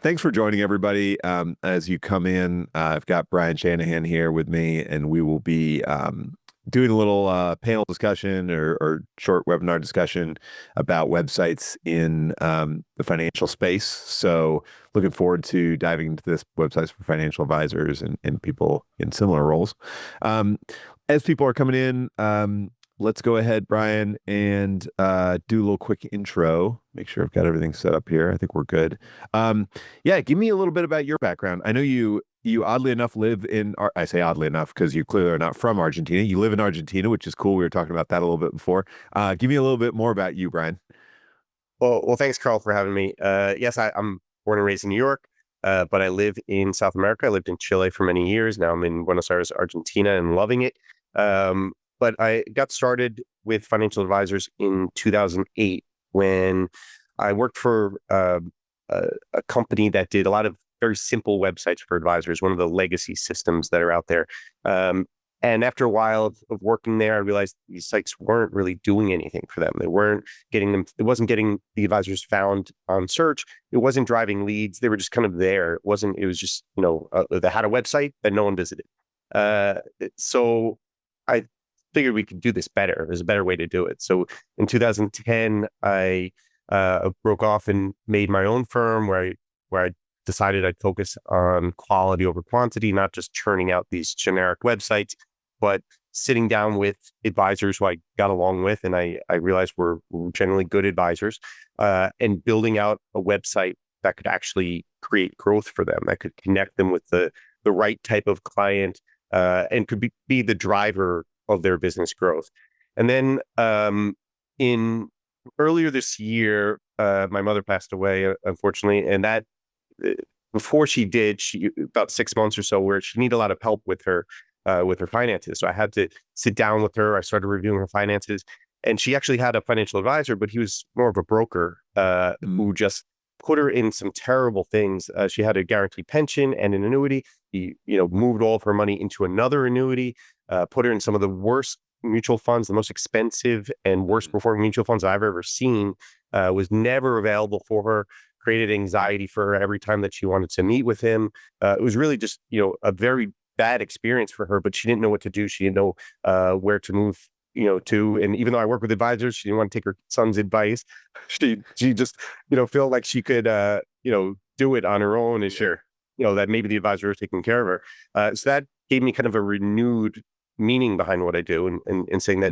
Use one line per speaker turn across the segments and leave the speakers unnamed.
Thanks for joining, everybody. As you come in, I've got Brien Shanahan here with me, and we will be doing a little panel discussion or short webinar discussion about websites in the financial space. So looking forward to diving into this, websites for financial advisors and people in similar roles. As people are coming in, let's go ahead, Brien, and do a little quick intro. Make sure I've got everything set up here. I think we're good. Yeah, give me a little bit about your background. I know you oddly enough live in, I say oddly enough because you clearly are not from Argentina. You live in Argentina, which is cool. We were talking about that a little bit before. Give me a little bit more about you, Brien.
Well, thanks, Carl, for having me. Yes, I'm born and raised in New York, but I live in South America. I lived in Chile for many years. Now I'm in Buenos Aires, Argentina, and loving it. But I got started with financial advisors in 2008 when I worked for a company that did a lot of very simple websites for advisors, one of the legacy systems that are out there. And after a while of working there, I realized these sites weren't really doing anything for them. They weren't getting them. It wasn't getting the advisors found on search. It wasn't driving leads. They were just kind of there. It wasn't. It was just, they had a website that no one visited. So I figured we could do this better. There's a better way to do it. So in 2010, I broke off and made my own firm where I decided I'd focus on quality over quantity, not just churning out these generic websites, but sitting down with advisors who I got along with, and I realized we're generally good advisors, and building out a website that could actually create growth for them, that could connect them with the right type of client, and could be the driver of their business growth. And then in earlier this year, my mother passed away, unfortunately, and that before she did, about 6 months or so, where she needed a lot of help with her finances. So I had to sit down with her. I started reviewing her finances, and she actually had a financial advisor, but he was more of a broker who just put her in some terrible things. She had a guaranteed pension and an annuity. He, moved all of her money into another annuity, put her in some of the worst mutual funds, the most expensive and worst performing mutual funds I've ever seen, was never available for her, created anxiety for her every time that she wanted to meet with him. It was really just, a very bad experience for her, but she didn't know what to do. She didn't know where to move, to. And even though I work with advisors, she didn't want to take her son's advice. She just, felt like she could, do it on her own. And
Sure.
That maybe the advisor was taking care of her. So that gave me kind of a renewed meaning behind what I do, and saying that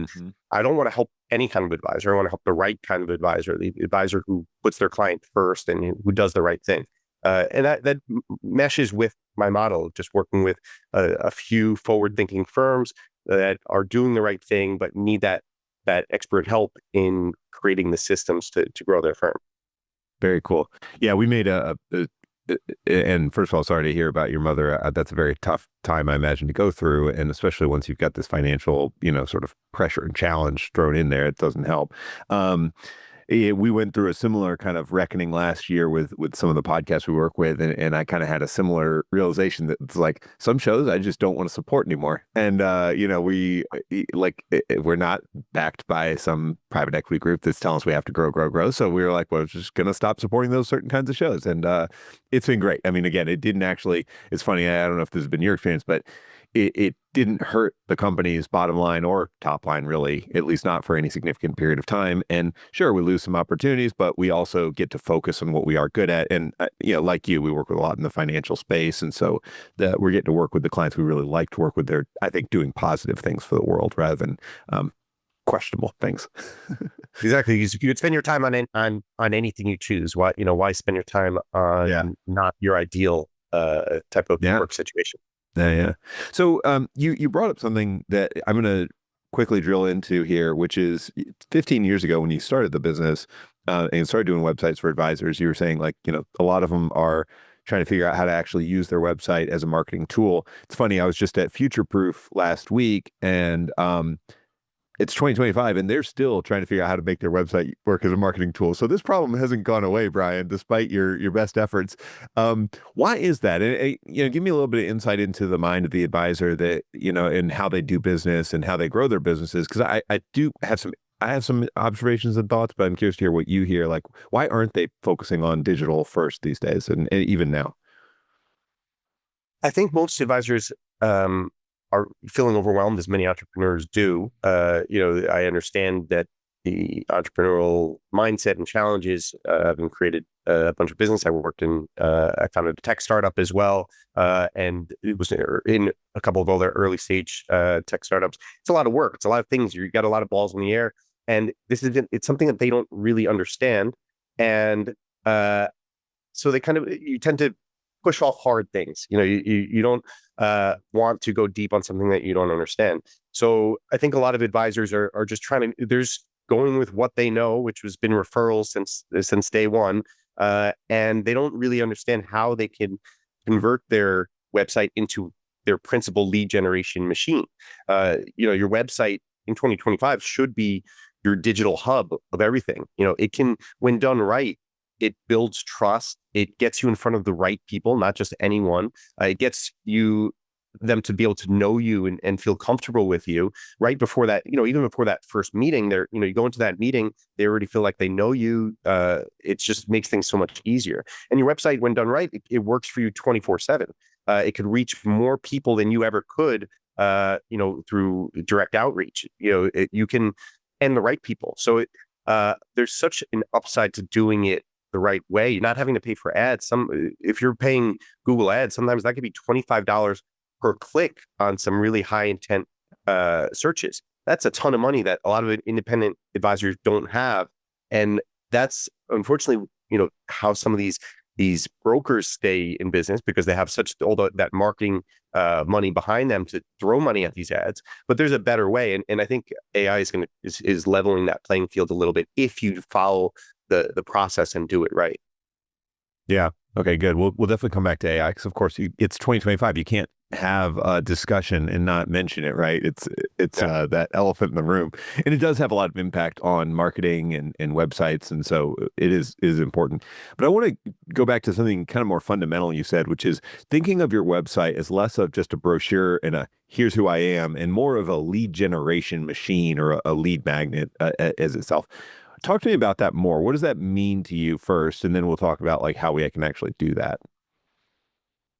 I don't want to help any kind of advisor. I want to help the right kind of advisor, the advisor who puts their client first and who does the right thing. And that meshes with my model of just working with a few forward-thinking firms that are doing the right thing, but need that expert help in creating the systems to grow their firm.
Very cool. Yeah, we made and first of all, sorry to hear about your mother. That's a very tough time, I imagine, to go through. And especially once you've got this financial, sort of pressure and challenge thrown in there, it doesn't help. We went through a similar kind of reckoning last year with some of the podcasts we work with. And I kind of had a similar realization that it's like some shows I just don't want to support anymore. And, we're not backed by some private equity group that's telling us we have to grow. So we were like, well, we're just going to stop supporting those certain kinds of shows. And it's been great. I mean, again, it didn't actually, it's funny. I don't know if this has been your experience, but it didn't hurt the company's bottom line or top line, really, at least not for any significant period of time. And sure, we lose some opportunities, but we also get to focus on what we are good at. And, like you, we work with a lot in the financial space. And so we're getting to work with the clients we really like to work with. They're, I think, doing positive things for the world rather than questionable things.
Exactly. You could spend your time on anything you choose. Why spend your time on not your ideal type of work situation?
Yeah. So you brought up something that I'm going to quickly drill into here, which is 15 years ago when you started the business and started doing websites for advisors, you were saying a lot of them are trying to figure out how to actually use their website as a marketing tool. It's funny, I was just at Future Proof last week, and it's 2025 and they're still trying to figure out how to make their website work as a marketing tool. So this problem hasn't gone away, Brien, despite your best efforts. Why is that? And, give me a little bit of insight into the mind of the advisor that, and how they do business and how they grow their businesses. Because I do have some I have some observations and thoughts, but I'm curious to hear what you hear. Like, why aren't they focusing on digital first these days, and even now?
I think most advisors are feeling overwhelmed, as many entrepreneurs do. I understand that the entrepreneurial mindset and challenges have been created a bunch of business. I worked in, I founded a tech startup as well, and it was in a couple of other early stage tech startups. It's a lot of work. It's a lot of things. You got a lot of balls in the air, and it's something that they don't really understand, and uh, so you tend to push off hard things. You don't want to go deep on something that you don't understand. So I think a lot of advisors are just trying to there's going with what they know, which has been referrals since day one, and they don't really understand how they can convert their website into their principal lead generation machine. Your website in 2025 should be your digital hub of everything. It can, when done right, it builds trust. It gets you in front of the right people, not just anyone. It gets them to be able to know you and feel comfortable with you right before that. Even before that first meeting, you go into that meeting, they already feel like they know you. It just makes things so much easier. And your website, when done right, it works for you 24/7. It could reach more people than you ever could, through direct outreach. You can, and the right people. So there's such an upside to doing it the right way. You're not having to pay for ads. If you're paying Google ads, sometimes that could be $25 per click on some really high intent searches. That's a ton of money that a lot of independent advisors don't have. And that's unfortunately, how some of these brokers stay in business, because they have such all that marketing money behind them to throw money at these ads. But there's a better way. And I think AI is leveling that playing field a little bit if you follow the process and do it right.
Yeah. Okay, good. We'll definitely come back to AI because, of course, it's 2025. You can't have a discussion and not mention it, right? It's
Yeah.
that elephant in the room, and it does have a lot of impact on marketing and websites, and so it is important. But I want to go back to something kind of more fundamental you said, which is thinking of your website as less of just a brochure and a here's who I am, and more of a lead generation machine or a lead magnet as itself. Talk to me about that more. What does that mean to you first? And then we'll talk about like how we can actually do that.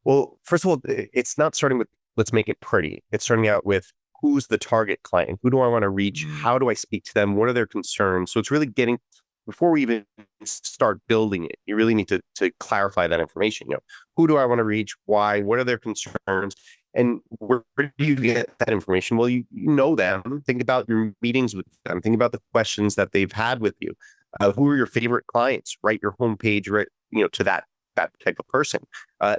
Well, first of all, it's not starting with let's make it pretty. It's starting out with who's the target client? Who do I want to reach?
Mm.
How do I speak to them? What are their concerns? So it's really getting before we even start building it, you really need to clarify that information. Who do I want to reach? Why? What are their concerns? And where do you get that information? Well, you know them. Think about your meetings with them. Think about the questions that they've had with you. Who are your favorite clients? Write your homepage right, to that type of person.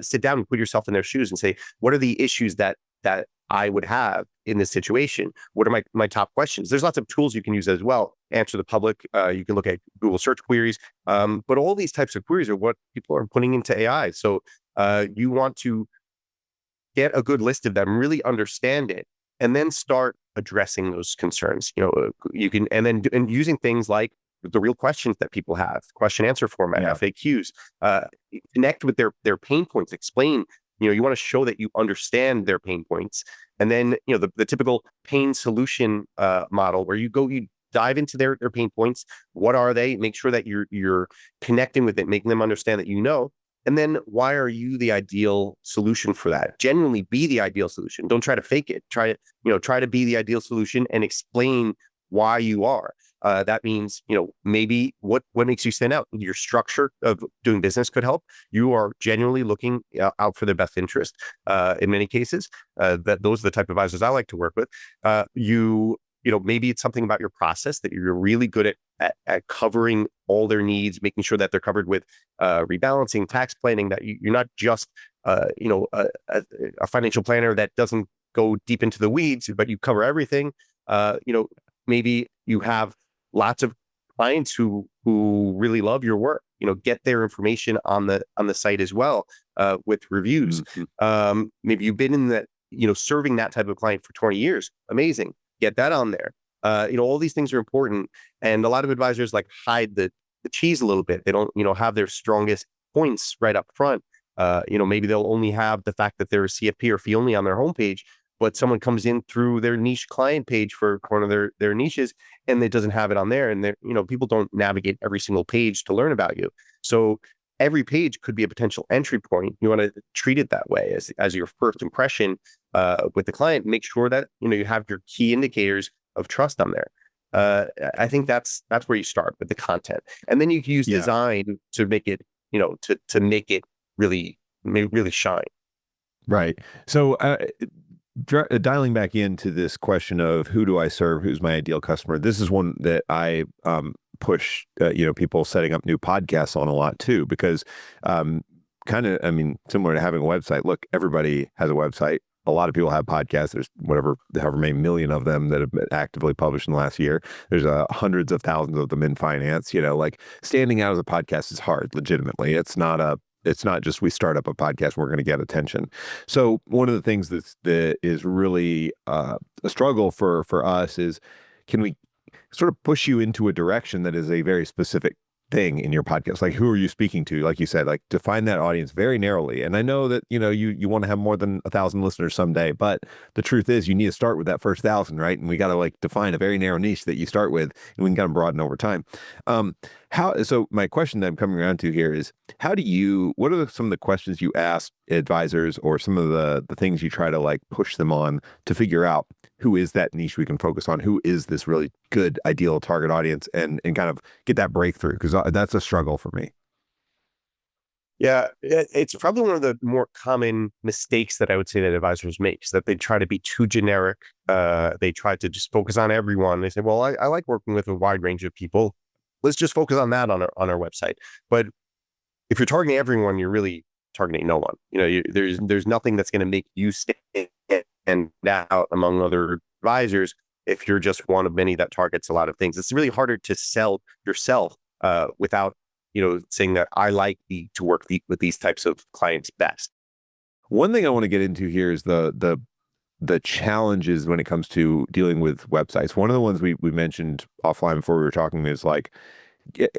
Sit down and put yourself in their shoes and say, what are the issues that I would have in this situation? What are my top questions? There's lots of tools you can use as well. Answer the public. You can look at Google search queries. But all these types of queries are what people are putting into AI. So you want to get a good list of them, really understand it, and then start addressing those concerns. You can, and using things like the real questions that people have, question answer format,
Yeah.
FAQs, connect with their pain points, explain. You want to show that you understand their pain points, and then the typical pain solution model where you dive into their pain points. What are they? Make sure that you're connecting with it, making them understand that and then why are you the ideal solution for that? Genuinely be the ideal solution. Don't try to fake it. Try to be the ideal solution and explain why you are. That means, maybe what makes you stand out. Your structure of doing business could help. You are genuinely looking out for their best interest. In many cases, those are the type of advisors I like to work with. Maybe it's something about your process that you're really good at covering all their needs, making sure that they're covered with rebalancing, tax planning. That you're not just a financial planner that doesn't go deep into the weeds, but you cover everything. Maybe you have lots of clients who really love your work. Get their information on the site as well, with reviews.
Mhm.
Maybe you've been in that, serving that type of client for 20 years. Amazing. Get that on there. All these things are important. And a lot of advisors like hide the cheese a little bit. They don't, have their strongest points right up front. Maybe they'll only have the fact that they're a CFP or fee only on their homepage, but someone comes in through their niche client page for one of their niches, and it doesn't have it on there. And people don't navigate every single page to learn about you. So every page could be a potential entry point. You want to treat it that way as your first impression with the client. Make sure that you have your key indicators of trust on there. I think that's where you start with the content, and then you can use
Yeah.
design to make it, to make it really shine.
Right. So, dialing back into this question of who do I serve? Who's my ideal customer? This is one that I push, people setting up new podcasts on a lot too, because kind of, I mean, similar to having a website. Look, everybody has a website. A lot of people have podcasts. There's however many million of them that have been actively published in the last year. There's hundreds of thousands of them in finance. Like standing out as a podcast is hard, legitimately. It's not just we start up a podcast, we're going to get attention. So one of the things that is really a struggle for us is, can we sort of push you into a direction that is a very specific thing in your podcast? Like, who are you speaking to? Like you said, like define that audience very narrowly. And I know that, you want to have more than 1,000 listeners someday, but the truth is you need to start with that first 1,000, right? And we got to like define a very narrow niche that you start with, and we can kind of broaden over time. So my question that I'm coming around to here is, what are some of the questions you ask advisors, or some of the things you try to like push them on to figure out who is that niche we can focus on? Who is this really good, ideal target audience, and kind of get that breakthrough? Because that's a struggle for me.
Yeah, it's probably one of the more common mistakes that I would say that advisors make, is that they try to be too generic. They try to just focus on everyone. They say, well, I like working with a wide range of people. Let's just focus on that on our website. But if you're targeting everyone, you're really targeting no one. There's nothing that's going to make you stand out among other advisors if you're just one of many that targets a lot of things. It's really harder to sell yourself without saying that I like to work with these types of clients best.
One thing I want to get into here is the challenges when it comes to dealing with websites. One of the ones we mentioned offline before we were talking is like,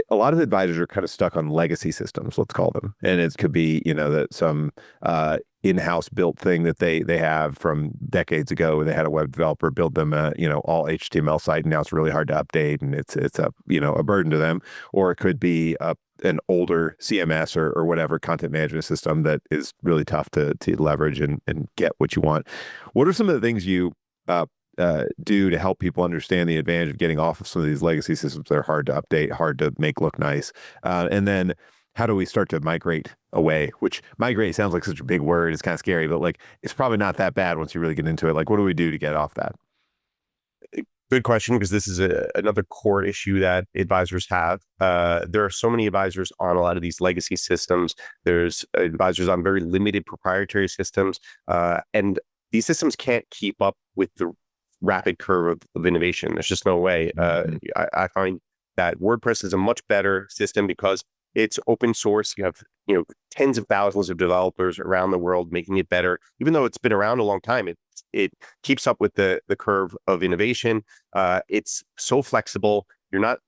a lot of advisors are kind of stuck on legacy systems, let's call them. And it could be, that some in-house built thing that they have from decades ago, where they had a web developer build them a, all HTML site, and now it's really hard to update, and it's a burden to them. Or it could be an older CMS or whatever content management system that is really tough to leverage and get what you want. What are some of the things you do to help people understand the advantage of getting off of some of these legacy systems that are hard to update, hard to make look nice? And then how do we start to migrate away? Which migrate sounds like such a big word. It's kind of scary, but like, it's probably not that bad once you really get into it. Like, what do we do to get off that?
Good question, because this is another core issue that advisors have. There are so many advisors on a lot of these legacy systems. There's advisors on very limited proprietary systems, and these systems can't keep up with the rapid curve of innovation. There's just no way. I find that WordPress is a much better system because it's open source. You have tens of thousands of developers around the world making it better. Even though it's been around a long time, it keeps up with the curve of innovation. It's so flexible. You're not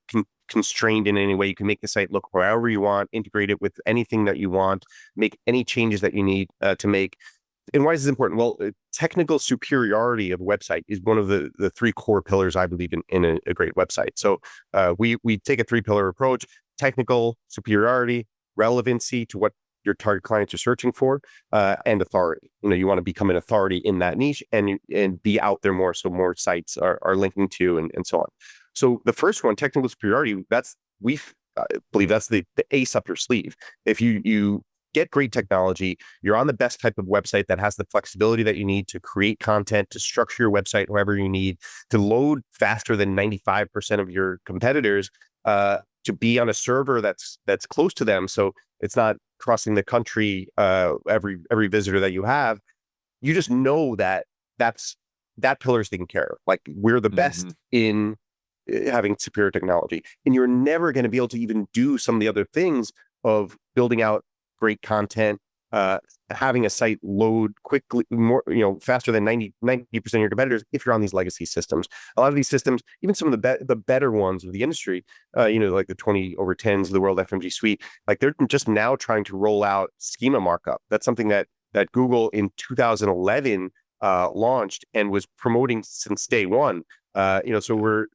constrained in any way. You can make the site look however you want, integrate it with anything that you want, make any changes that you need to make. And why is this important? Well, technical superiority of a website is one of the three core pillars, I believe, in a great website. So we take a 3-pillar approach: technical superiority, relevancy to what your target clients are searching for, and authority. You want to become an authority in that niche and be out there more, so more sites are linking to and so on. So the first one, technical superiority, I believe that's the ace up your sleeve. If you get great technology, you're on the best type of website that has the flexibility that you need to create content, to structure your website however you need, to load faster than 95% of your competitors, to be on a server that's close to them, so it's not crossing the country every visitor that you have. You just know that pillar is taken care of. Like, we're the best in having superior technology, and you're never going to be able to even do some of the other things of building out great content, having a site load quickly, more, faster than 90% of your competitors if you're on these legacy systems. A lot of these systems, even some of the better ones of the industry, like the 20/10s of the World FMG suite, like they're just now trying to roll out schema markup. That's something that Google in 2011 launched and was promoting since day one. So we're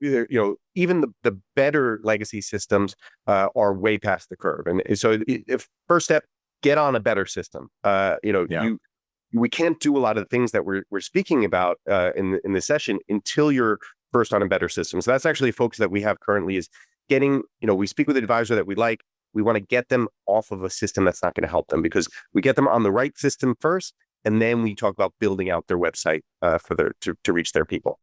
even the better legacy systems are way past the curve, and so if first step, get on a better system.
Yeah.
We can't do a lot of the things that we're speaking about in this session until you're first on a better system. So that's actually a focus that we have currently is getting, we speak with an advisor that we like. We want to get them off of a system that's not going to help them, because we get them on the right system first, and then we talk about building out their website to reach their people.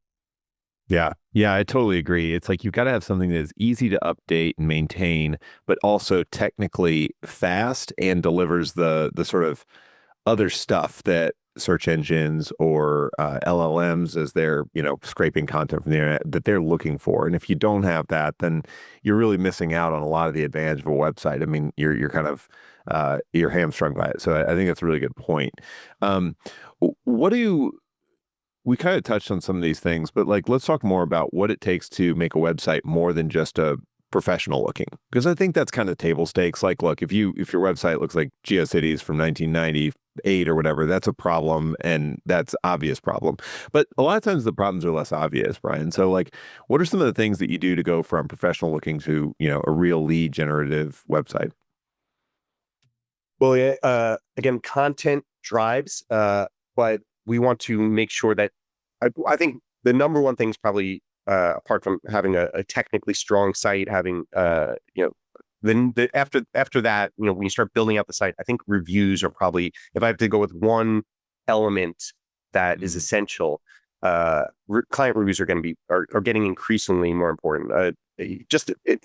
Yeah. Yeah, I totally agree. It's like you've got to have something that is easy to update and maintain, but also technically fast and delivers the sort of other stuff that search engines or LLMs, as they're, scraping content from the internet, that they're looking for. And if you don't have that, then you're really missing out on a lot of the advantage of a website. I mean, you're kind of you're hamstrung by it. So I think that's a really good point. Um, what do you We kind of touched on some of these things, but like, let's talk more about what it takes to make a website more than just a professional looking. Because I think that's kind of table stakes. Like, look, if your website looks like GeoCities from 1998 or whatever, that's a problem, and that's obvious problem. But a lot of times the problems are less obvious, Brian. So like, what are some of the things that you do to go from professional looking to, a real lead generative website?
Well, yeah, again, content drives, but we want to make sure that I think the number one thing is probably apart from having a technically strong site, having then after that, when you start building out the site, I think reviews are probably, if I have to go with one element that is essential, client reviews are going to be are getting increasingly more important.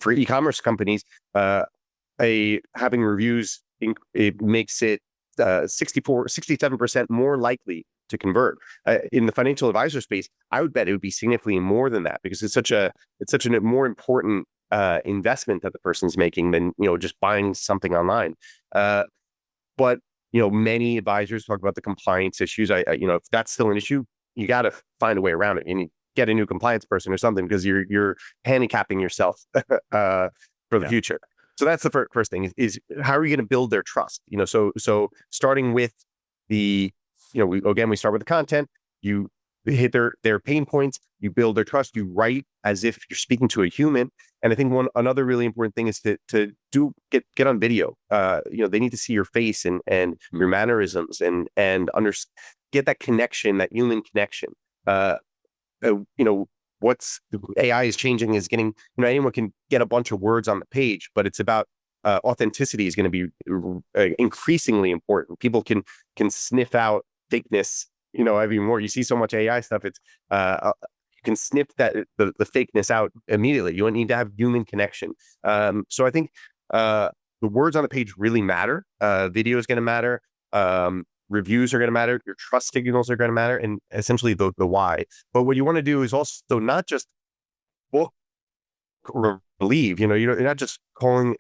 For e-commerce companies, having reviews, it makes it 67% more likely to convert. In the financial advisor space, I would bet it would be significantly more than that, because it's such a more important investment that the person's making than just buying something online. But many advisors talk about the compliance issues. If that's still an issue, you got to find a way around it, and you get a new compliance person or something, because you're handicapping yourself for the
Yeah.
future. So that's the first thing is how are you going to build their trust? So starting with the, we start with the content, you hit their pain points, you build their trust, you write as if you're speaking to a human. And I think another really important thing is to get on video. They need to see your face and your mannerisms and get that connection, that human connection. What's AI is changing is getting, anyone can get a bunch of words on the page, but it's about authenticity is going to be increasingly important. People can sniff out fakeness. More you see so much AI stuff, it's you can sniff that the fakeness out immediately. You don't need to have human connection. So I think the words on the page really matter. Video is going to matter. Reviews are going to matter. Your trust signals are going to matter, and essentially the why. But what you want to do is also not just book or leave. You're not just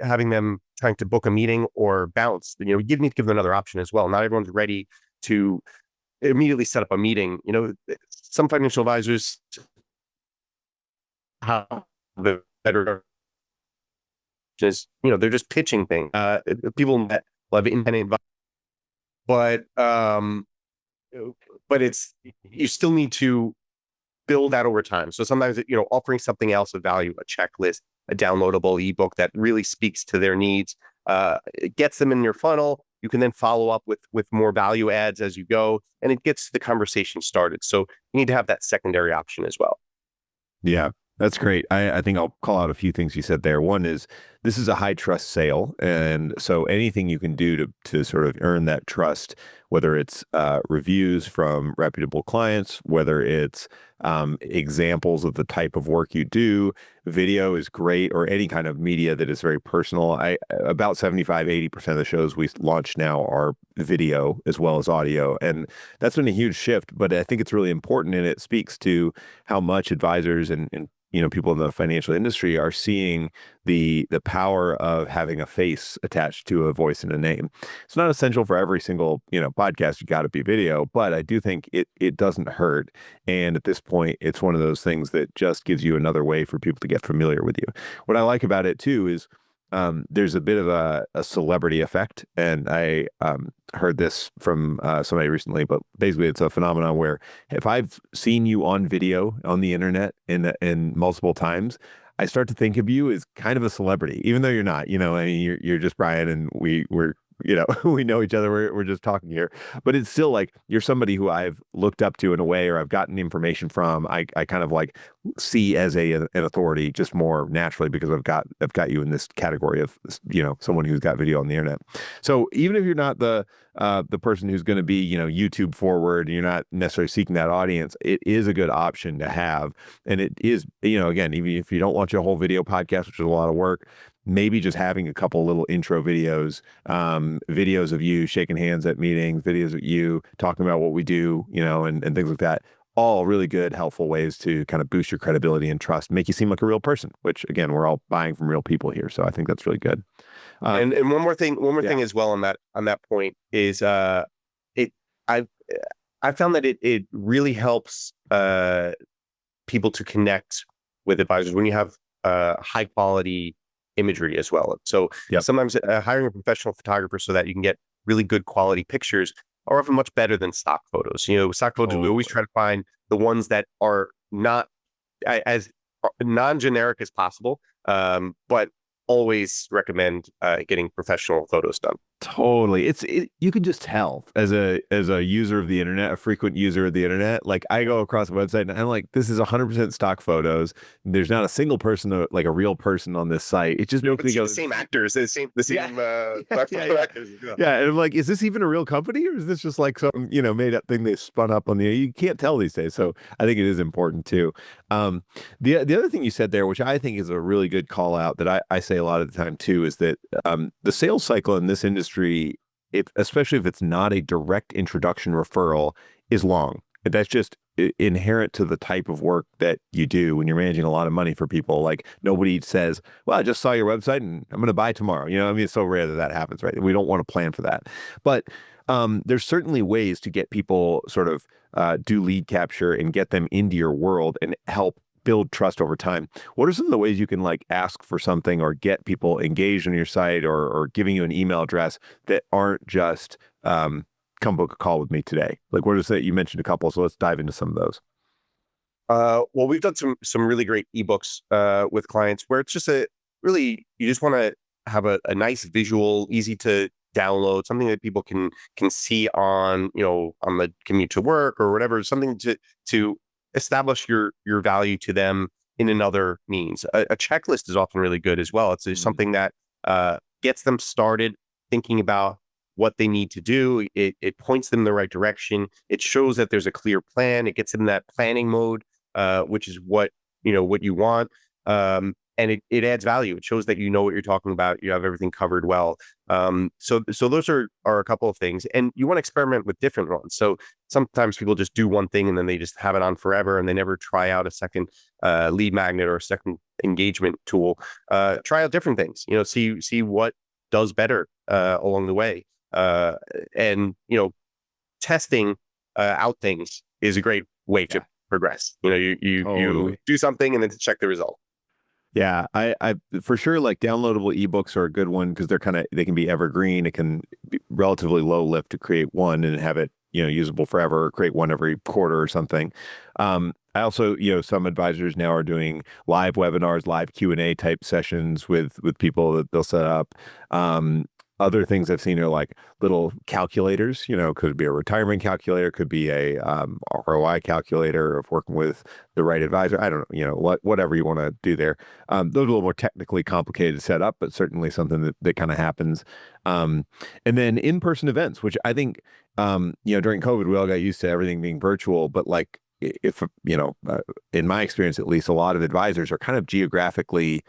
having them trying to book a meeting or bounce. You need to give them another option as well. Not everyone's ready to immediately set up a meeting. Some financial advisors have the better they're just pitching things. People that love independent advice, but it's, you still need to build that over time. So sometimes, offering something else of value, a checklist, a downloadable ebook that really speaks to their needs, it gets them in your funnel. You can then follow up with more value adds as you go, and it gets the conversation started. So you need to have that secondary option as well.
Yeah, that's great. I think I'll call out a few things you said there. One is, this is a high trust sale. And so anything you can do to sort of earn that trust, whether it's reviews from reputable clients, whether it's examples of the type of work you do, video is great, or any kind of media that is very personal. About 75-80% of the shows we launch now are video as well as audio. And that's been a huge shift, but I think it's really important, and it speaks to how much advisors and people in the financial industry are seeing the power of having a face attached to a voice and a name. It's not essential for every single podcast. You got to be video, but I do think it doesn't hurt. And at this point, it's one of those things that just gives you another way for people to get familiar with you. What I like about it too is, there's a bit of a celebrity effect, and I heard this from somebody recently, but basically it's a phenomenon where if I've seen you on video on the internet in multiple times, I start to think of you as kind of a celebrity, even though you're not. I mean, you're just Brian, and we're we know each other. We're just talking here, but it's still like you're somebody who I've looked up to in a way, or I've gotten information from. I kind of like see as an authority just more naturally because I've got you in this category of someone who's got video on the internet. So even if you're not the person who's going to be YouTube forward, and you're not necessarily seeking that audience, it is a good option to have. And it is, again, even if you don't want your whole video podcast, which is a lot of work, maybe just having a couple little intro videos, videos of you shaking hands at meetings, videos of you talking about what we do, and things like that. All really good, helpful ways to kind of boost your credibility and trust, make you seem like a real person, which again, we're all buying from real people here. So I think that's really good.
And one more
Yeah.
thing as well on that point is it I've I found that it really helps people to connect with advisors when you have high quality imagery as well. So
Yep.
sometimes hiring a professional photographer so that you can get really good quality pictures are often much better than stock photos. Stock photos, we always try to find the ones that are not as non-generic as possible, but always recommend getting professional photos done.
Totally. You can just tell as a user of the internet, a frequent user of the internet. Like I go across a website and I'm like, this is 100% stock photos. There's not a single person, like a real person on this site. It just makes me
It's
go,
the same actors, the same stock
yeah,
photo
yeah.
actors. Yeah.
Yeah. And I'm like, is this even a real company, or is this just like some, made up thing they spun up on you can't tell these days. So I think it is important too. Um, the other thing you said there, which I think is a really good call out that I say a lot of the time too, is that the sales cycle in this industry, especially if it's not a direct introduction referral, is long. That's just inherent to the type of work that you do when you're managing a lot of money for people. Like nobody says, well, I just saw your website and I'm going to buy tomorrow. I mean, it's so rare that that happens, right? We don't want to plan for that. But there's certainly ways to get people sort of do lead capture and get them into your world and help build trust over time. What are some of the ways you can like ask for something or get people engaged on your site, or giving you an email address that aren't just come book a call with me today? Like what is it? You mentioned a couple, so let's dive into some of those.
Well, we've done some really great ebooks with clients where it's just you just want to have a nice visual, easy to download, something that people can see on on the commute to work or whatever, something to establish your value to them in another means. A checklist is often really good as well. It's just something that gets them started thinking about what they need to do. It points them in the right direction. It shows that there's a clear plan. It gets them in that planning mode, which is what you want. And it adds value. It shows that you know what you're talking about. You have everything covered well. So those are a couple of things, and you want to experiment with different ones. So sometimes people just do one thing and then they just have it on forever, and they never try out a second lead magnet or a second engagement tool. Try out different things. See what does better along the way. And testing out things is a great way to progress. You do something and then to check the result.
Yeah, I for sure, like downloadable ebooks are a good one because they can be evergreen. It can be relatively low lift to create one and have it, usable forever, or create one every quarter or something. I also, some advisors now are doing live webinars, live Q&A type sessions with people that they'll set up. Other things I've seen are like little calculators, could be a retirement calculator, could be a ROI calculator of working with the right advisor. I don't know, whatever you want to do there. Those are a little more technically complicated to set up, but certainly something that kind of happens. And then in-person events, which I think, during COVID, we all got used to everything being virtual, but like, if, in my experience, at least, a lot of advisors are kind of geographically,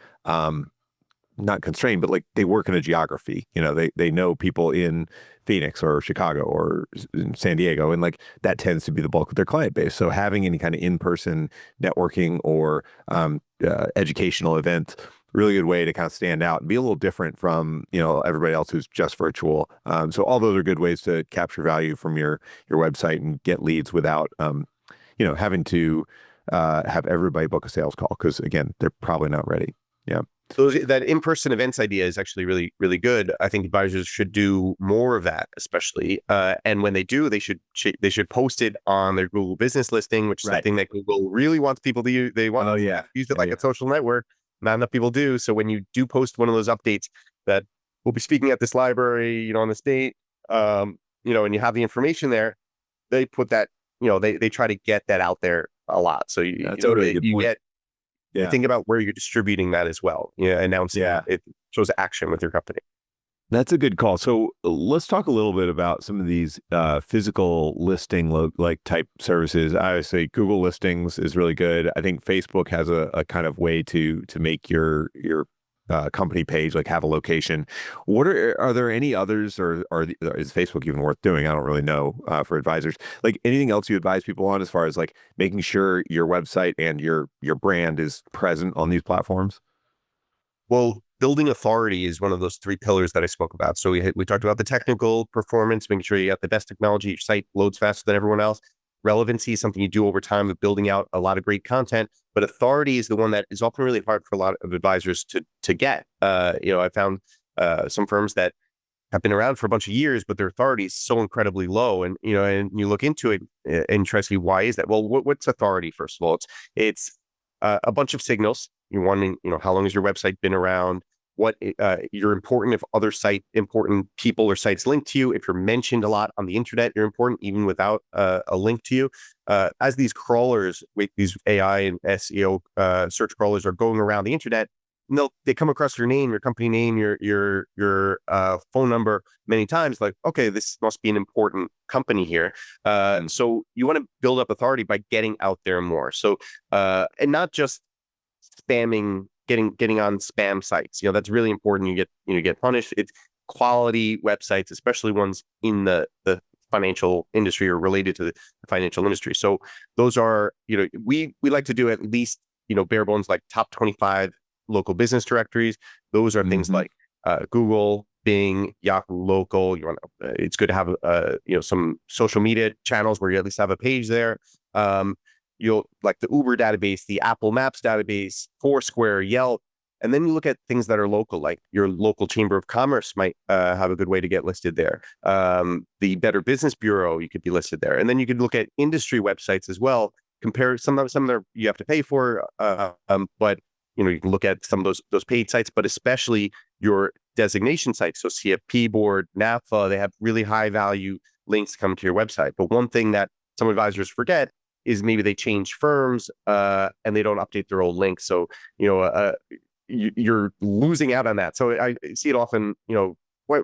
not constrained, but like they work in a geography. They know people in Phoenix or Chicago or in San Diego, and like that tends to be the bulk of their client base. So having any kind of in-person networking or educational event, really good way to kind of stand out and be a little different from everybody else who's just virtual. So all those are good ways to capture value from your website and get leads without having to have everybody book a sales call, because again, they're probably not ready. Yeah.
That in-person events idea is actually really, really good. I think advisors should do more of that, especially. And when they do, they should post it on their Google business listing, which is the
Right.
thing that Google really wants people to use. They want
Oh
to
yeah.
use it
Yeah.
like
Yeah.
a social network. Not enough people do. So when you do post one of those updates that we'll be speaking at this library, on this date, and you have the information there, they put that, they try to get that out there a lot. So
That's a really good
you
point.
get
Yeah.
think about where you're distributing that as well. Announcing
Yeah.
it shows action with your company.
That's a good call. So let's talk a little bit about some of these physical listing like type services. I would say Google listings is really good. I think Facebook has a kind of way to make your company page like have a location. Are there any others, or is Facebook even worth doing? I don't really know for advisors. Like anything else you advise people on as far as like making sure your website and your brand is present on these platforms?
Well, building authority is one of those three pillars that I spoke about. So we talked about the technical performance, making sure you got the best technology, your site loads faster than everyone else. Relevancy is something you do over time of building out a lot of great content, but authority is the one that is often really hard for a lot of advisors to get. I found some firms that have been around for a bunch of years, but their authority is so incredibly low. And you look into it and try to see why is that. Well, what's authority? First of all, it's a bunch of signals. You're wondering, how long has your website been around? What you're important if important people or sites link to you. If you're mentioned a lot on the internet, you're important even without a link to you. As these crawlers, with these AI and SEO search crawlers are going around the internet, they come across your name, your company name, your phone number many times. Like, okay, this must be an important company here. So you want to build up authority by getting out there more. So and not just spamming, getting on spam sites. That's really important. You get punished. It's quality websites, especially ones in the financial industry or related to the financial industry. So those are, we like to do at least, bare bones, like top 25 local business directories. Those are things like Google, Bing, Yahoo Local. It's good to have some social media channels where you at least have a page there. You'll like the Uber database, the Apple Maps database, Foursquare, Yelp. And then you look at things that are local, like your local chamber of commerce might have a good way to get listed there. The Better Business Bureau, you could be listed there. And then you could look at industry websites as well. Compare some of them you have to pay for, but you can look at some of those paid sites, but especially your designation sites. So CFP board, NAFA, they have really high value links come to your website. But one thing that some advisors forget is maybe they change firms and they don't update their old links. So, you're losing out on that. So I see it often, why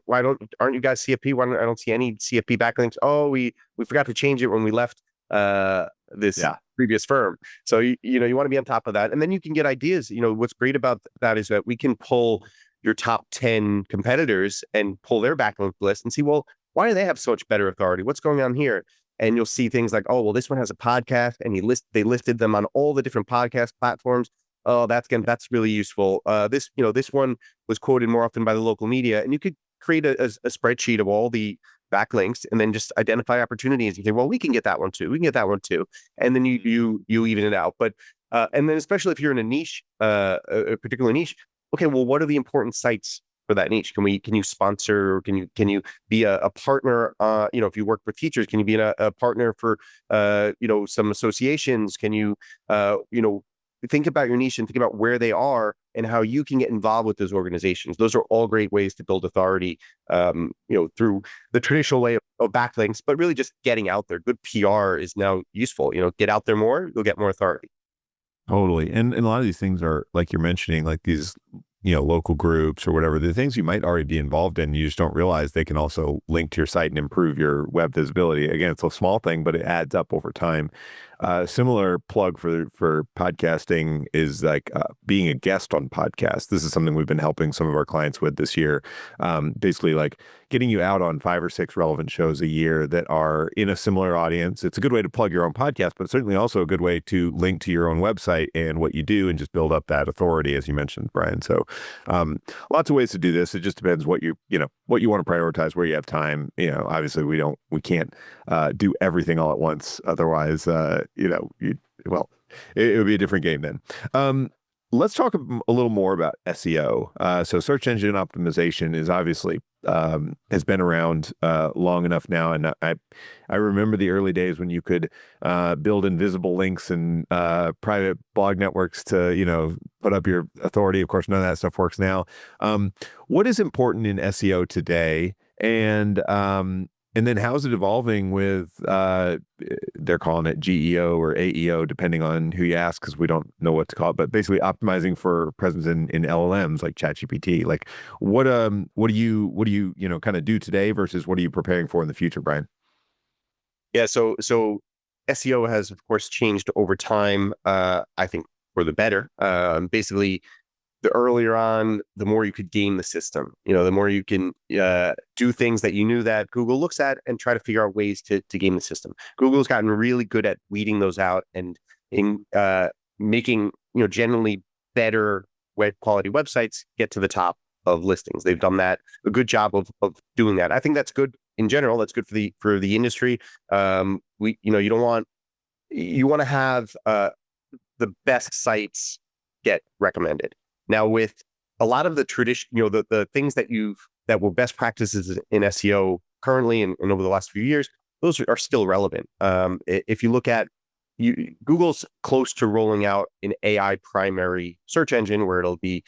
aren't you guys CFP? I don't see any CFP backlinks? Oh, we forgot to change it when we left this previous firm. So, you want to be on top of that. And then you can get ideas. What's great about that is that we can pull your top 10 competitors and pull their backlink list and see, well, why do they have so much better authority? What's going on here? And you'll see things like, oh, well, this one has a podcast, and they listed them on all the different podcast platforms. Oh, that's really useful. This one was quoted more often by the local media, and you could create a spreadsheet of all the backlinks and then just identify opportunities. You think, well, we can get that one too. We can get that one too, and then you even it out. But and then especially if you're in a niche, a particular niche, okay, well, what are the important sites for that niche? Can you sponsor? Or can you be a partner? If you work with teachers, can you be a partner for some associations? Can you think about your niche and think about where they are and how you can get involved with those organizations. Those are all great ways to build authority, through the traditional way of backlinks, but really just getting out there. Good PR is now useful. Get out there more, you'll get more authority.
Totally. And a lot of these things are like you're mentioning, like these, local groups or whatever, the things you might already be involved in, you just don't realize they can also link to your site and improve your web visibility. Again, it's a small thing, but it adds up over time. Similar plug for podcasting is like being a guest on podcasts. This is something we've been helping some of our clients with this year. Basically, like getting you out on 5 or 6 relevant shows a year that are in a similar audience. It's a good way to plug your own podcast, but certainly also a good way to link to your own website and what you do and just build up that authority, as you mentioned, Brian. So lots of ways to do this. It just depends what you want to prioritize, where you have time. Obviously we can't do everything all at once. Otherwise, it would be a different game then. let's talk a little more about SEO. So search engine optimization is obviously has been around long enough now, and I remember the early days when you could build invisible links and private blog networks to put up your authority. Of course, none of that stuff works now. What is important in SEO today, and then how's it evolving with they're calling it GEO or AEO, depending on who you ask, because we don't know what to call it, but basically optimizing for presence in LLMs like ChatGPT. Like what do you kind of do today versus what are you preparing for in the future, Brien?
Yeah, so SEO has of course changed over time. I think for the better. Basically, the earlier on, the more you could game the system. The more you can do things that you knew that Google looks at and try to figure out ways to game the system. Google's gotten really good at weeding those out and in making generally better web quality websites get to the top of listings. They've done that a good job of doing that. I think that's good in general. That's good for the industry. You don't want you want to have the best sites get recommended. Now, with a lot of the tradition, the things that were best practices in SEO currently and over the last few years, those are still relevant. If you look at Google's close to rolling out an AI primary search engine where it'll be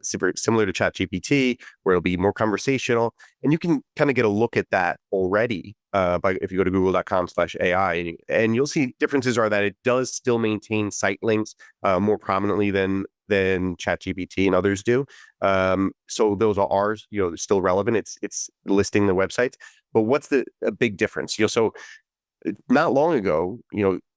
similar to ChatGPT, where it'll be more conversational, and you can kind of get a look at that already if you go to google.com/AI, and you'll see differences are that it does still maintain site links more prominently than ChatGPT and others do. So those are still relevant. It's listing the websites, but what's a big difference? So not long ago,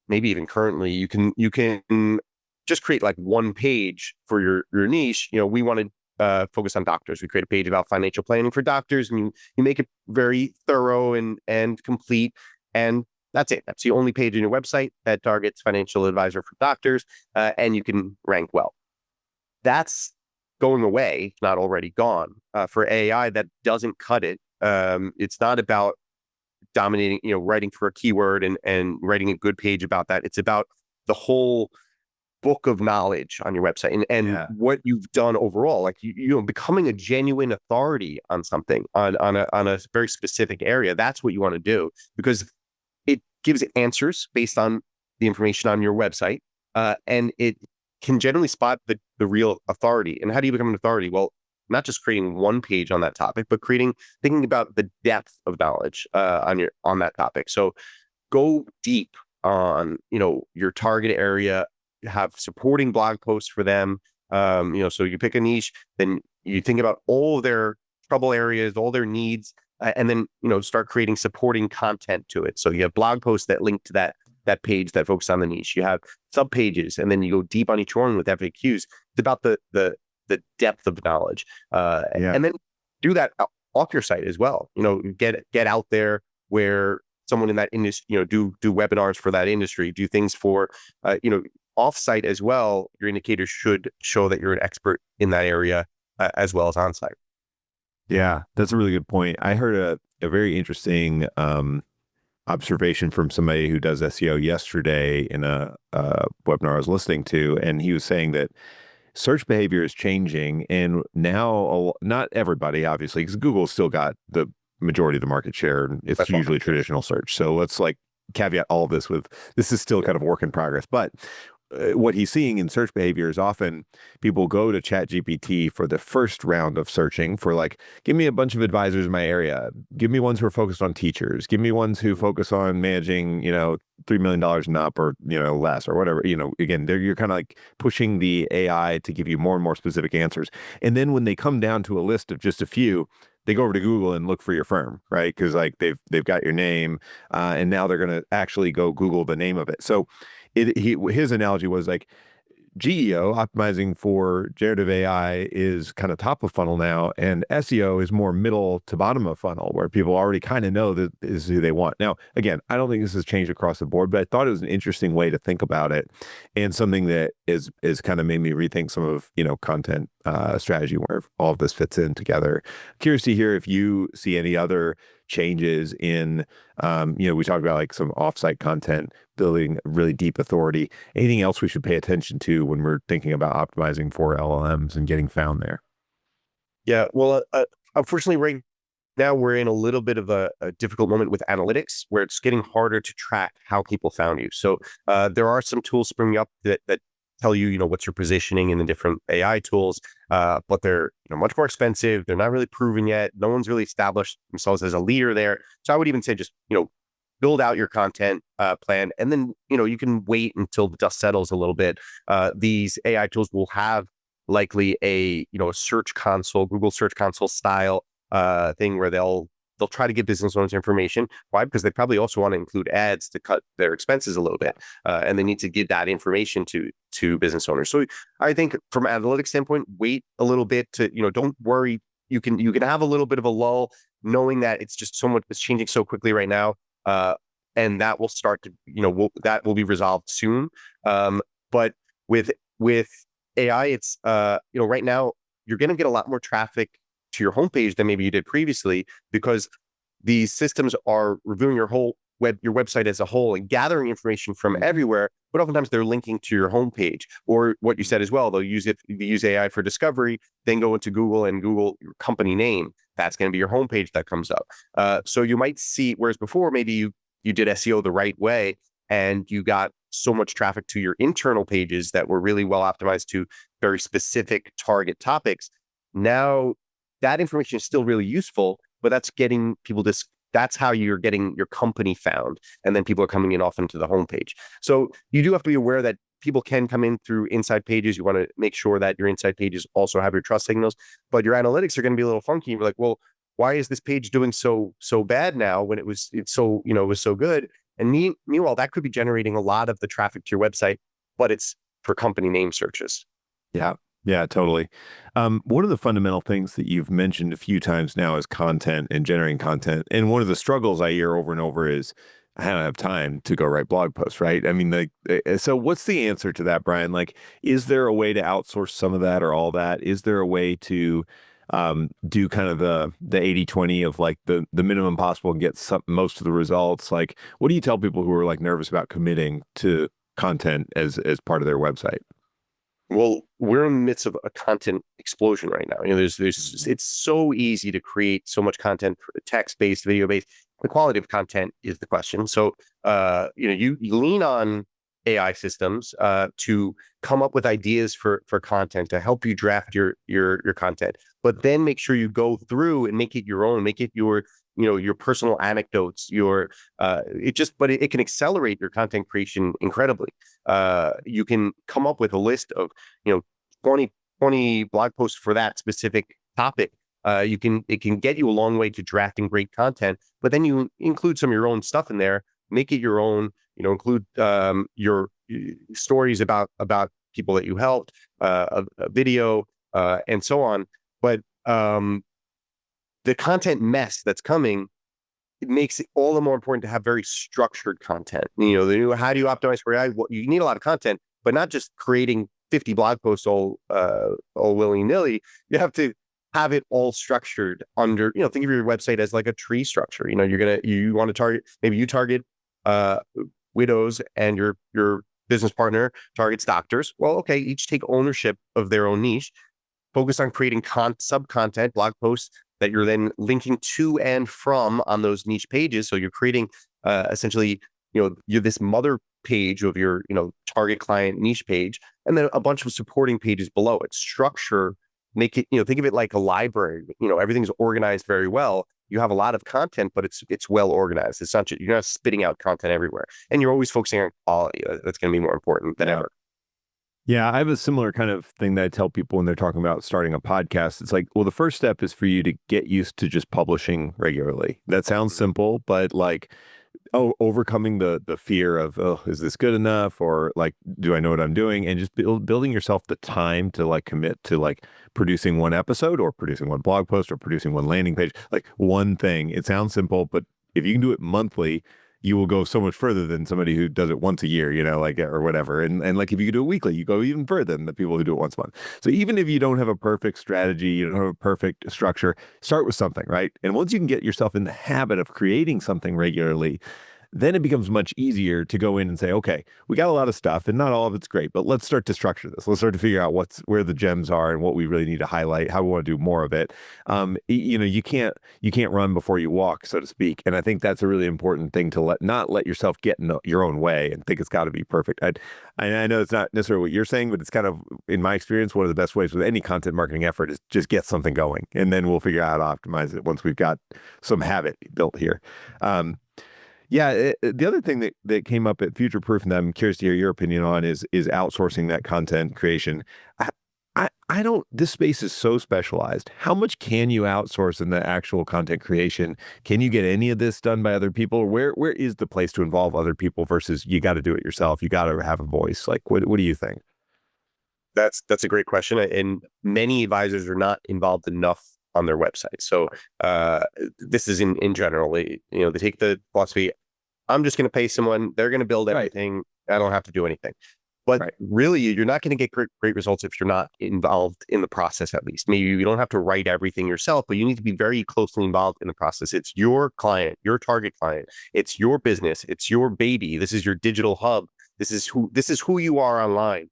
maybe even currently, you can just create like one page for your niche. We wanted focus on doctors. We create a page about financial planning for doctors, and you make it very thorough and complete, and that's it. That's the only page in your website that targets financial advisor for doctors, and you can rank well. That's going away, not already gone. For AI, that doesn't cut it. It's not about dominating, writing for a keyword and writing a good page about that. It's about the whole book of knowledge on your website and
Yeah.
what you've done overall. Like becoming a genuine authority on something on a very specific area. That's what you want to do, because it gives answers based on the information on your website, and it can generally spot the real authority. And how do you become an authority? Well, not just creating one page on that topic, but thinking about the depth of knowledge on that topic. So go deep on your target area, have supporting blog posts for them. So you pick a niche, then you think about all their trouble areas, all their needs, and then start creating supporting content to it. So you have blog posts that link to that page that focus on the niche. You have sub pages, and then you go deep on each one with FAQs. It's about the depth of knowledge, and then do that off your site as well. Get out there where someone in that industry, do webinars for that industry, do things for, off-site as well. Your indicators should show that you're an expert in that area as well as on-site.
Yeah, that's a really good point. I heard a very interesting observation from somebody who does SEO yesterday in a webinar I was listening to, and he was saying that search behavior is changing, and now not everybody, obviously, because Google's still got the majority of the market share, and it's usually traditional search. So let's caveat all of this with this is still kind of work in progress, but what he's seeing in search behavior is often people go to ChatGPT for the first round of searching for give me a bunch of advisors in my area. Give me ones who are focused on teachers. Give me ones who focus on managing, $3 million and up or, less or whatever. Again, you're kind of pushing the AI to give you more and more specific answers. And then when they come down to a list of just a few, they go over to Google and look for your firm, right? Because they've got your name, and now they're going to actually go Google the name of it. So his analogy was GEO, optimizing for generative AI, is kind of top of funnel now, and SEO is more middle to bottom of funnel, where people already kind of know that is who they want. Now, again, I don't think this has changed across the board, but I thought it was an interesting way to think about it, and something that is kind of made me rethink some of content strategy where all of this fits in together. Curious to hear if you see any other changes in, we talked about like some offsite content, building really deep authority. Anything else we should pay attention to when we're thinking about optimizing for LLMs and getting found there?
Yeah, well, unfortunately, right now we're in a little bit of a difficult moment with analytics where it's getting harder to track how people found you. So there are some tools springing up that tell you, what's your positioning in the different AI tools, but they're much more expensive. They're not really proven yet. No one's really established themselves as a leader there. So I would even say just build out your content plan, and then you can wait until the dust settles a little bit. These AI tools will have likely a search console, Google Search Console style thing where they'll try to give business owners information. Why? Because they probably also want to include ads to cut their expenses a little bit, and they need to give that information to business owners. So I think from an analytics standpoint, wait a little bit to don't worry. You can have a little bit of a lull, knowing that it's just so much, it's changing so quickly right now, and that will start to that will be resolved soon. But with AI, it's right now you're going to get a lot more traffic to your homepage than maybe you did previously, because these systems are reviewing your website as a whole and gathering information from everywhere. But oftentimes they're linking to your homepage, or what you said as well. They use AI for discovery, then go into Google and Google your company name. That's going to be your homepage that comes up. So you might see, whereas before maybe you did SEO the right way and you got so much traffic to your internal pages that were really well optimized to very specific target topics. Now that information is still really useful, but that's getting people that's how you're getting your company found. And then people are coming in often to the homepage. So you do have to be aware that people can come in through inside pages. You want to make sure that your inside pages also have your trust signals, but your analytics are going to be a little funky. You're like, well, why is this page doing so bad now when it was so good? And meanwhile, that could be generating a lot of the traffic to your website, but it's for company name searches.
Yeah. Yeah, totally. One of the fundamental things that you've mentioned a few times now is content and generating content. And one of the struggles I hear over and over is I don't have time to go write blog posts, right? I mean, so what's the answer to that, Brien? Like, is there a way to outsource some of that or all that? Is there a way to do kind of the 80-20 of like the minimum possible and get most of the results? Like, what do you tell people who are like nervous about committing to content as part of their website?
Well, we're in the midst of a content explosion right now. It's so easy to create so much content, text-based, video-based. The quality of content is the question. So, you lean on AI systems to come up with ideas for content to help you draft your content, but then make sure you go through and make it your own, make it your personal anecdotes, but it can accelerate your content creation incredibly. You can come up with a list of 20 blog posts for that specific topic. It can get you a long way to drafting great content, but then you include some of your own stuff in there, make it your own. Include your stories about people that you helped, a video, and so on. But the content mess that's coming, it makes it all the more important to have very structured content. How do you optimize for AI? Well, you need a lot of content, but not just creating 50 blog posts all willy-nilly. You have to have it all structured under, think of your website as like a tree structure. You want to target widows, and your business partner targets doctors. Well, okay, each take ownership of their own niche. Focus on creating sub-content, blog posts that you're then linking to and from on those niche pages. So you're creating essentially, you're this mother page of your, target client niche page, and then a bunch of supporting pages below it. Structure, make it, think of it like a library. Everything's organized very well. You have a lot of content, but it's well organized. It's not you're not spitting out content everywhere, and you're always focusing on quality. That's going to be more important than ever.
Yeah, I have a similar kind of thing that I tell people when they're talking about starting a podcast. It's like, well, the first step is for you to get used to just publishing regularly. That sounds simple, but like, overcoming the fear of, oh, is this good enough? Or like, do I know what I'm doing? And just building yourself the time to like commit to like producing one episode or producing one blog post or producing one landing page, like one thing. It sounds simple, but if you can do it monthly, you will go so much further than somebody who does it once a year, like, or whatever. And like if you do it weekly, you go even further than the people who do it once a month. So even if you don't have a perfect strategy, you don't have a perfect structure, start with something, right? And once you can get yourself in the habit of creating something regularly, then it becomes much easier to go in and say, okay, we got a lot of stuff and not all of it's great, but let's start to structure this. Let's start to figure out where the gems are and what we really need to highlight, how we want to do more of it. You can't run before you walk, so to speak. And I think that's a really important thing to not let yourself get in your own way and think it's got to be perfect. I know it's not necessarily what you're saying, but it's kind of, in my experience, one of the best ways with any content marketing effort is just get something going, and then we'll figure out how to optimize it once we've got some habit built here. Yeah, the other thing that came up at Future Proof, and that I'm curious to hear your opinion on, is outsourcing that content creation. I don't. This space is so specialized. How much can you outsource in the actual content creation? Can you get any of this done by other people? Or where is the place to involve other people versus you got to do it yourself? You got to have a voice. Like, what do you think?
That's a great question, and many advisors are not involved enough on their website. So this is in general. They take the philosophy, I'm just going to pay someone, they're going to build
Right.
everything. I don't have to do anything. But
Right.
really, you're not going to get great results if you're not involved in the process, at least. Maybe you don't have to write everything yourself, but you need to be very closely involved in the process. It's your client, your target client. It's your business. It's your baby. This is your digital hub. This is who you are online.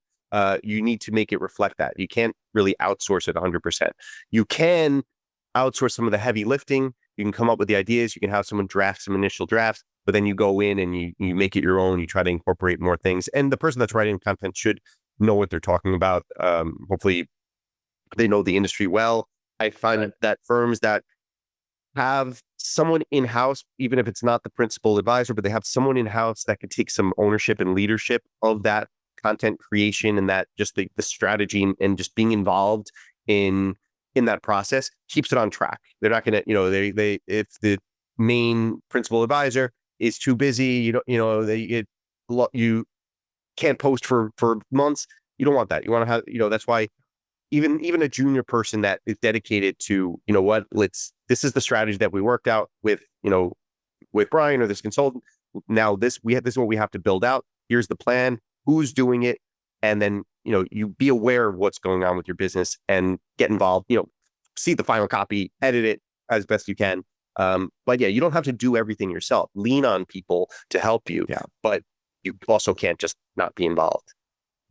You need to make it reflect that. You can't really outsource it 100%. You can outsource some of the heavy lifting. You can come up with the ideas. You can have someone draft some initial drafts, but then you go in and you make it your own. You try to incorporate more things. And the person that's writing content should know what they're talking about. Hopefully they know the industry well. I find that firms that have someone in-house, even if it's not the principal advisor, but they have someone in-house that can take some ownership and leadership of that content creation and that just the strategy and just being involved in that process keeps it on track. They're not going to, they if the main principal advisor is too busy, you can't post for months. You don't want that. You want to have, that's why even a junior person that is dedicated to, this is the strategy that we worked out with Brien or this consultant. Now this is what we have to build out. Here's the plan. Who's doing it? And then, you be aware of what's going on with your business and get involved, see the final copy, edit it as best you can. But yeah, you don't have to do everything yourself. Lean on people to help you.
Yeah.
But you also can't just not be involved.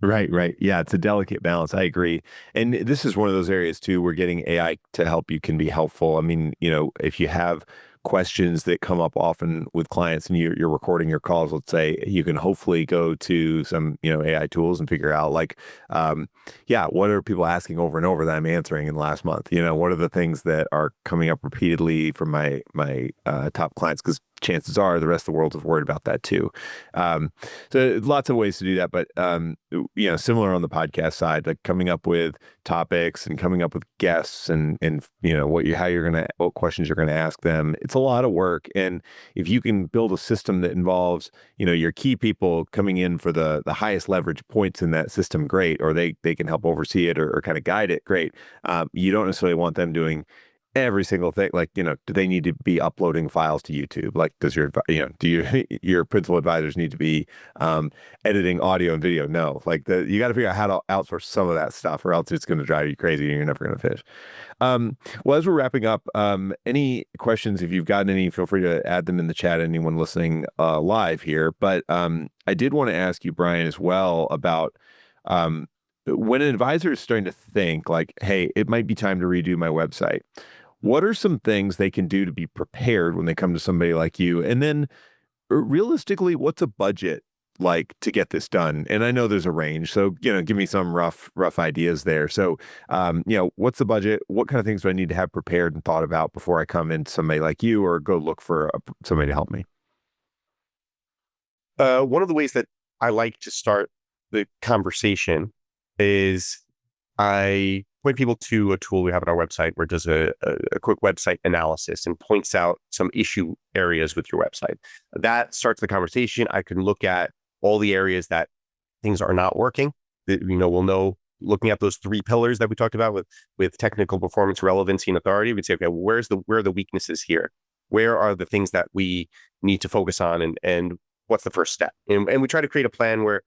Right, right. Yeah, it's a delicate balance. I agree. And this is one of those areas too where getting AI to help you can be helpful. I mean, if you have questions that come up often with clients and you're recording your calls, let's say, you can hopefully go to some, AI tools and figure out like, what are people asking over and over that I'm answering in the last month? What are the things that are coming up repeatedly from my top clients? Because chances are the rest of the world is worried about that too. So lots of ways to do that, but similar on the podcast side, like coming up with topics and coming up with guests and what questions you're gonna ask them. It's a lot of work, and if you can build a system that involves your key people coming in for the highest leverage points in that system, great, or they can help oversee it or kind of guide it, great. You don't necessarily want them doing every single thing. Like, do they need to be uploading files to YouTube? Like, does your principal advisors need to be editing audio and video? No, like you got to figure out how to outsource some of that stuff, or else it's going to drive you crazy and you're never going to finish. Well, as we're wrapping up, any questions, if you've gotten any, feel free to add them in the chat, anyone listening live here. But I did want to ask you, Brien, as well about when an advisor is starting to think like, hey, it might be time to redo my website. What are some things they can do to be prepared when they come to somebody like you? And then realistically, what's a budget like to get this done? And I know there's a range, so, give me some rough ideas there. So, what's the budget? What kind of things do I need to have prepared and thought about before I come into somebody like you or go look for somebody to help me?
One of the ways that I like to start the conversation is I point people to a tool we have on our website where it does a quick website analysis and points out some issue areas with your website. That starts the conversation. I can look at all the areas that things are not working. We'll know, looking at those 3 pillars that we talked about with technical performance, relevancy, and authority, we'd say, okay, where are the weaknesses here? where are the things that we need to focus on, and what's the first step? And we try to create a plan where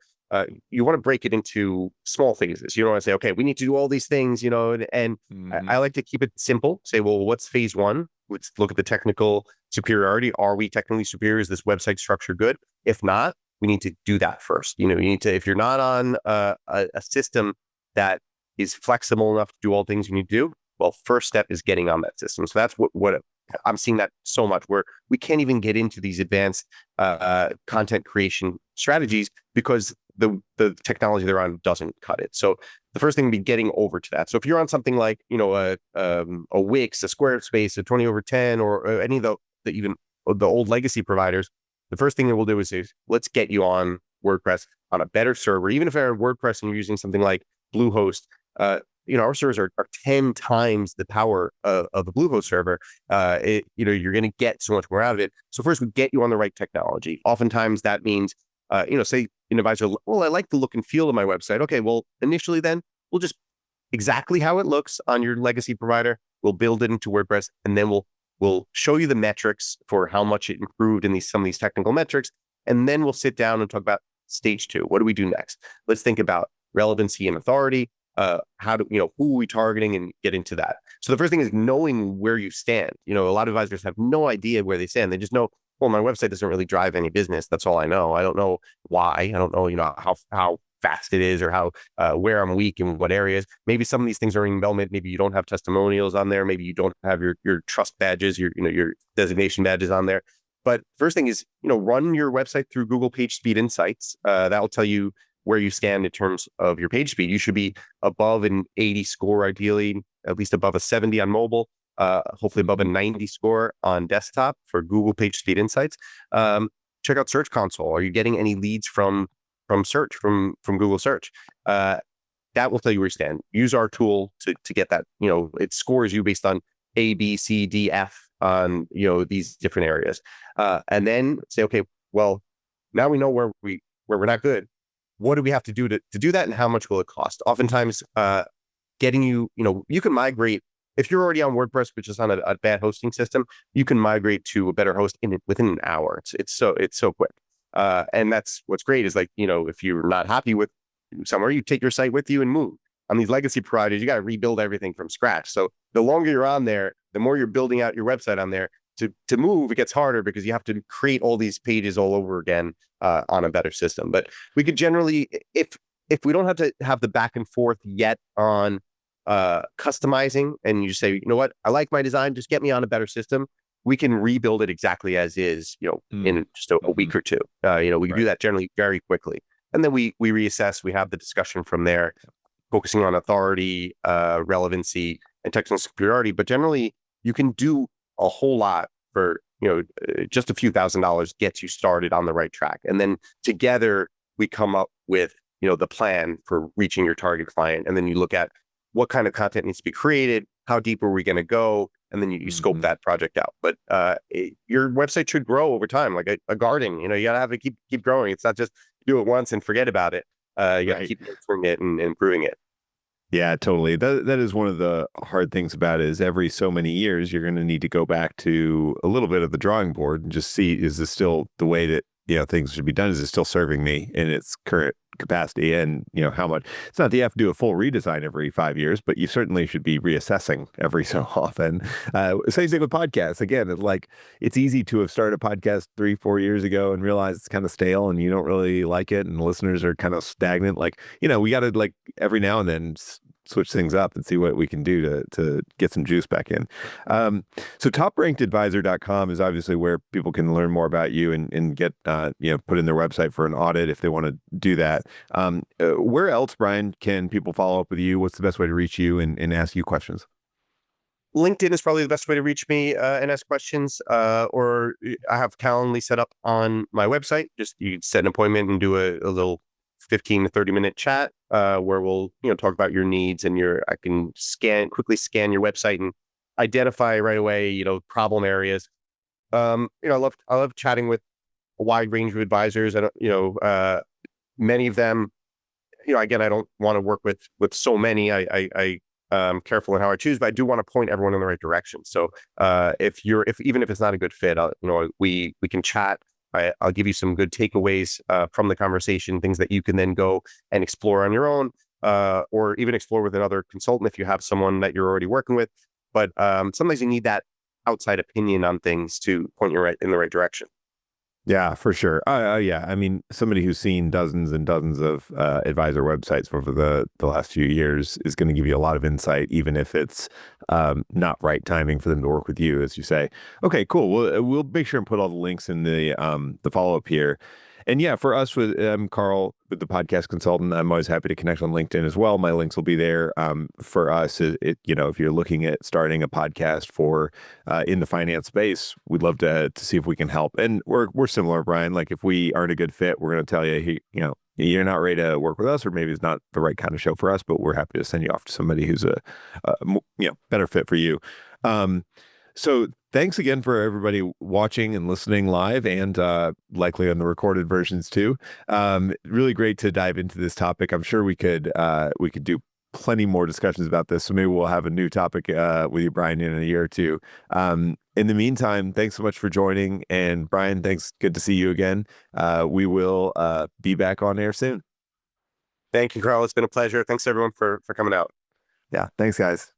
you want to break it into small phases. You don't want to say, okay, we need to do all these things, and I
Hmm.
like to keep it simple. Say, well, what's phase one? Let's look at the technical superiority. Are we technically superior? Is this website structure good? If not, we need to do that first. You need to, if you're not on a system that is flexible enough to do all things you need to do, well, first step is getting on that system. So that's what I'm seeing that so much where we can't even get into these advanced content creation strategies because the technology they're on doesn't cut it. So the first thing would be getting over to that. So if you're on something like, a Wix, a Squarespace, a 20 over 10, or any of the even the old legacy providers, the first thing that we'll do is say, let's get you on WordPress on a better server. Even if you're on WordPress and you're using something like Bluehost, our servers are 10 times the power of the Bluehost server. You're going to get so much more out of it. So first we get you on the right technology. Oftentimes that means, say an advisor, well, I like the look and feel of my website. Okay, well, initially then we'll just exactly how it looks on your legacy provider. We'll build it into WordPress, and then we'll show you the metrics for how much it improved in some of these technical metrics. And then we'll sit down and talk about stage two. What do we do next? Let's think about relevancy and authority. Who are we targeting, and get into that. So the first thing is knowing where you stand. A lot of advisors have no idea where they stand. They just know, well, my website doesn't really drive any business. That's all I know. I don't know why. I don't know, how fast it is, or how where I'm weak in what areas. Maybe some of these things are in development. Maybe you don't have testimonials on there. Maybe you don't have your trust badges, your designation badges on there. But first thing is, run your website through Google Page Speed Insights. That will tell you where you stand in terms of your page speed. You should be above an 80 score, ideally, at least above a 70 on mobile, hopefully above a 90 score on desktop for Google Page Speed Insights. Check out Search Console. Are you getting any leads from search, from Google Search? That will tell you where you stand. Use our tool to get that. It scores you based on A, B, C, D, F on these different areas, and then say, okay, well, now we know where we're not good. What do we have to do to do that, and how much will it cost? Oftentimes, getting you can migrate. If you're already on WordPress, which is on a bad hosting system, you can migrate to a better host within an hour. It's so quick. And that's what's great is, like, if you're not happy with somewhere, you take your site with you and move. On these legacy providers, you got to rebuild everything from scratch. So the longer you're on there, the more you're building out your website on there. To move, it gets harder because you have to create all these pages all over again on a better system. But we could generally, if we don't have to have the back and forth yet on customizing, and you just say, what, I like my design, just get me on a better system, we can rebuild it exactly as is, in just a week or two. We can do that generally very quickly. And then we reassess, we have the discussion from there, focusing on authority, relevancy, and technical superiority. But generally, you can do a whole lot for, just a few $1,000s gets you started on the right track. And then together we come up with, the plan for reaching your target client. And then you look at what kind of content needs to be created, how deep are we going to go? And then you scope that project out. But your website should grow over time, like a garden. You got to have it keep growing. It's not just do it once and forget about it. You got to keep nurturing it and improving it.
Yeah, totally. That is one of the hard things about it, is every so many years you're going to need to go back to a little bit of the drawing board and just see, is this still the way that things should be done? Is it still serving me in its current capacity? And how much? It's not that you have to do a full redesign every 5 years, but you certainly should be reassessing every so often. Same thing with podcasts. Again, it's easy to have started a podcast 3-4 years ago and realize it's kind of stale and you don't really like it, and listeners are kind of stagnant. We got to, every now and then switch things up and see what we can do to get some juice back in. So toprankedadvisor.com is obviously where people can learn more about you and get, put in their website for an audit if they want to do that. Where else, Brien, can people follow up with you? What's the best way to reach you and ask you questions?
LinkedIn is probably the best way to reach me and ask questions. Or I have Calendly set up on my website. Just you set an appointment and do a little 15 to 30-minute chat where we'll talk about your needs, and I can quickly scan your website and identify right away problem areas. I love chatting with a wide range of advisors. Many of them, again, I don't want to work with so many. I careful in how I choose, but I do want to point everyone in the right direction. So if even if it's not a good fit, we can chat. I'll give you some good takeaways from the conversation, things that you can then go and explore on your own, or even explore with another consultant if you have someone that you're already working with. But sometimes you need that outside opinion on things to point you in the right direction.
Yeah, for sure. Yeah. I mean, somebody who's seen dozens and dozens of advisor websites over the last few years is going to give you a lot of insight, even if it's not right timing for them to work with you, as you say. Okay, cool. We'll make sure and put all the links in the follow up here. And yeah, for us with Carl, with the podcast consultant, I'm always happy to connect on LinkedIn as well. My links will be there. For us, if you're looking at starting a podcast for in the finance space, we'd love to see if we can help. And we're similar, Brian. Like if we aren't a good fit, we're going to tell you, you're not ready to work with us, or maybe it's not the right kind of show for us. But we're happy to send you off to somebody who's a better fit for you. So thanks again for everybody watching and listening live, and likely on the recorded versions too. Really great to dive into this topic. I'm sure we could do plenty more discussions about this. So maybe we'll have a new topic with you, Brian, in a year or two. In the meantime, thanks so much for joining. And Brian, thanks. Good to see you again. We will be back on air soon.
Thank you, Carl. It's been a pleasure. Thanks everyone for coming out.
Yeah. Thanks, guys.